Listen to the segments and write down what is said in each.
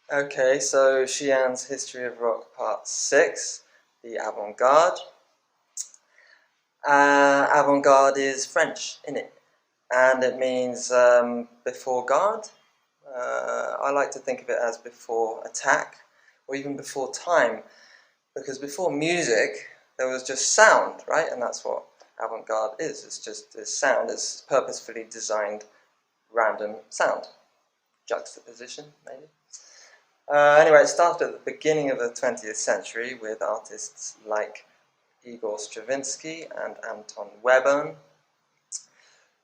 Okay, so Xi'an's History of Rock Part 6, the Avant-Garde. Avant-Garde is French, innit? And it means before guard. I like to think of it as before attack, or even before time, because before music, there was just sound, right? And that's what avant-garde is. It's just this sound, it's purposefully designed random sound. Juxtaposition, maybe. Anyway, it started at the beginning of the 20th century with artists like Igor Stravinsky and Anton Webern,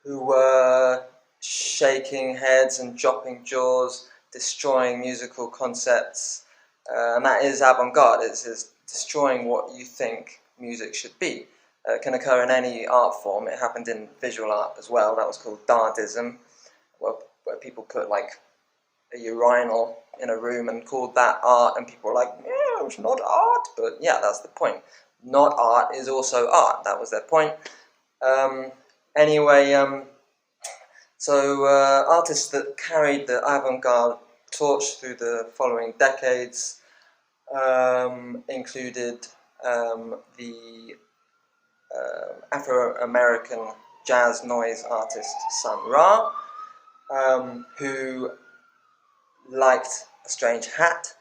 who were shaking heads and dropping jaws, destroying musical concepts. And that is avant-garde, it's destroying what you think music should be. It can occur in any art form. It happened in visual art as well. That was called Dardism, where people put like a urinal in a room and called that art, and people were like, yeah, it's not art. But yeah, that's the point. Not art is also art. That was their point. Anyway, so artists that carried the avant-garde torch through the following decades included the Afro-American jazz noise artist Sun Ra, who liked a strange hat,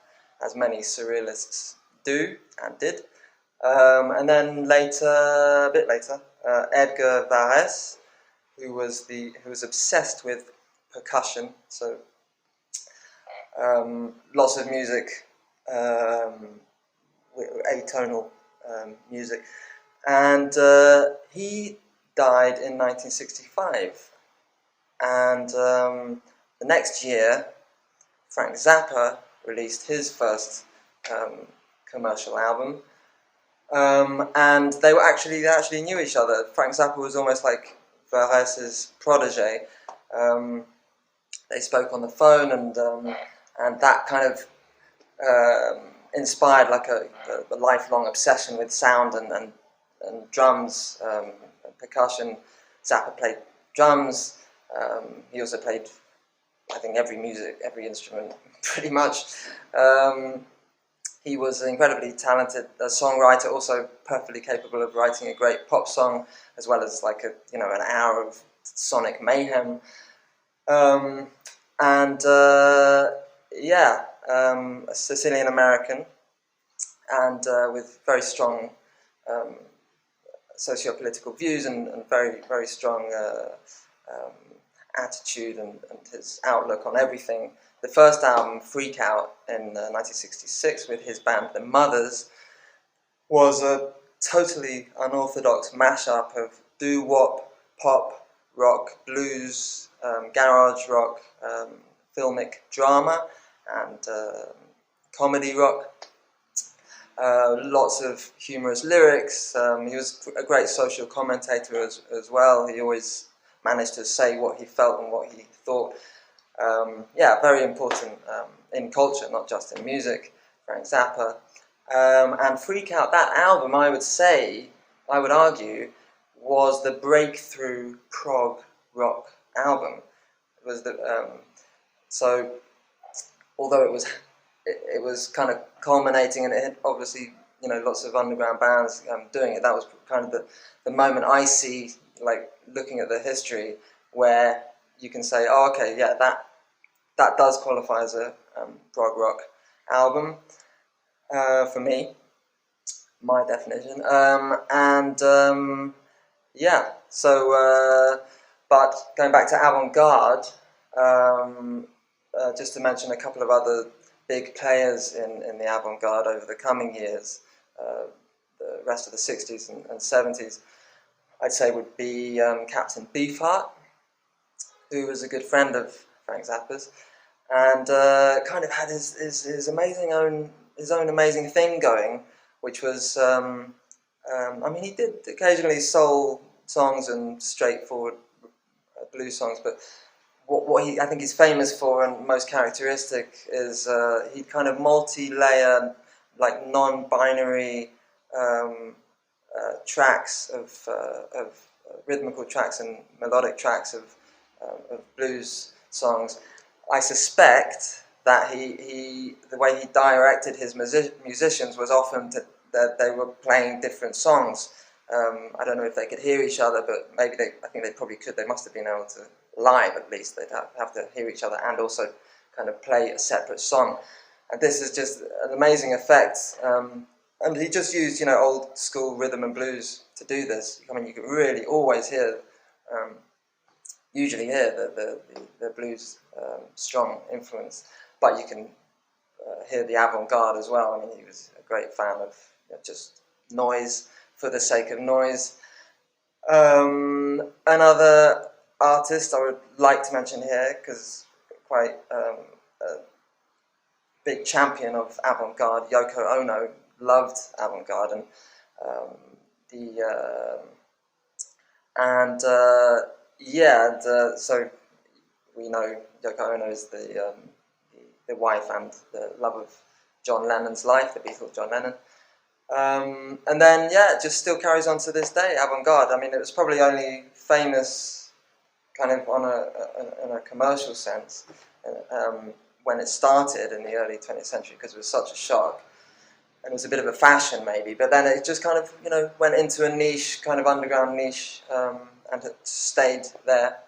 as many surrealists do and did. And then later, a bit later, Edgar Varese, who was obsessed with percussion, so lots of music, atonal music, and he died in 1965. And the next year, Frank Zappa released his first commercial album, and they actually knew each other. Frank Zappa was almost like Varese's protege. They spoke on the phone, and that kind of inspired like a lifelong obsession with sound and drums, and percussion. Zappa played drums. He also played, I think, every instrument, pretty much. He was an incredibly talented songwriter, also perfectly capable of writing a great pop song, as well as like an hour of sonic mayhem. A Sicilian American, and with very strong socio-political views and very, very strong attitude and his outlook on everything. The first album, Freak Out, in 1966 with his band The Mothers, was a totally unorthodox mashup of doo-wop, pop, rock, blues, garage rock, filmic drama, and comedy rock. Lots of humorous lyrics. He was a great social commentator as well. He always managed to say what he felt and what he thought. Very important in culture, not just in music. Frank Zappa. And Freak Out, that album, I would argue, was the breakthrough prog rock album. It was so, although it was kind of culminating, and it had obviously, lots of underground bands doing it. That was kind of the moment I see, like looking at the history, where you can say, oh, okay, yeah, that does qualify as a prog rock album for me, my definition. But going back to avant-garde, just to mention a couple of other big players in the avant-garde over the coming years, the rest of the 60s and 70s, I'd say would be Captain Beefheart, who was a good friend of Frank Zappa's, and kind of had his own amazing thing going, which was, he did occasionally soul songs and straightforward blues songs, but what I think he's famous for and most characteristic is he kind of multi-layer, like non-binary tracks of rhythmical tracks and melodic tracks of blues songs. I suspect that the way he directed his musicians was often that they were playing different songs. I don't know if they could hear each other, but maybe I think they probably could. They must have been able to, live at least, they'd have to hear each other and also kind of play a separate song. And this is just an amazing effect. And he just used, old school rhythm and blues to do this. I mean, you can really always hear, usually hear the blues strong influence, but you can hear the avant-garde as well. I mean, he was a great fan of just noise for the sake of noise. Another artist I would like to mention here, because quite a big champion of avant-garde, Yoko Ono, loved avant-garde, so we know Yoko Ono is the wife and the love of John Lennon's life, the Beatle John Lennon. And then, it just still carries on to this day, avant-garde. I mean, it was probably only famous kind of in a commercial sense when it started in the early 20th century, because it was such a shock. And it was a bit of a fashion, maybe. But then it just kind of, went into a niche, kind of underground niche, and it stayed there.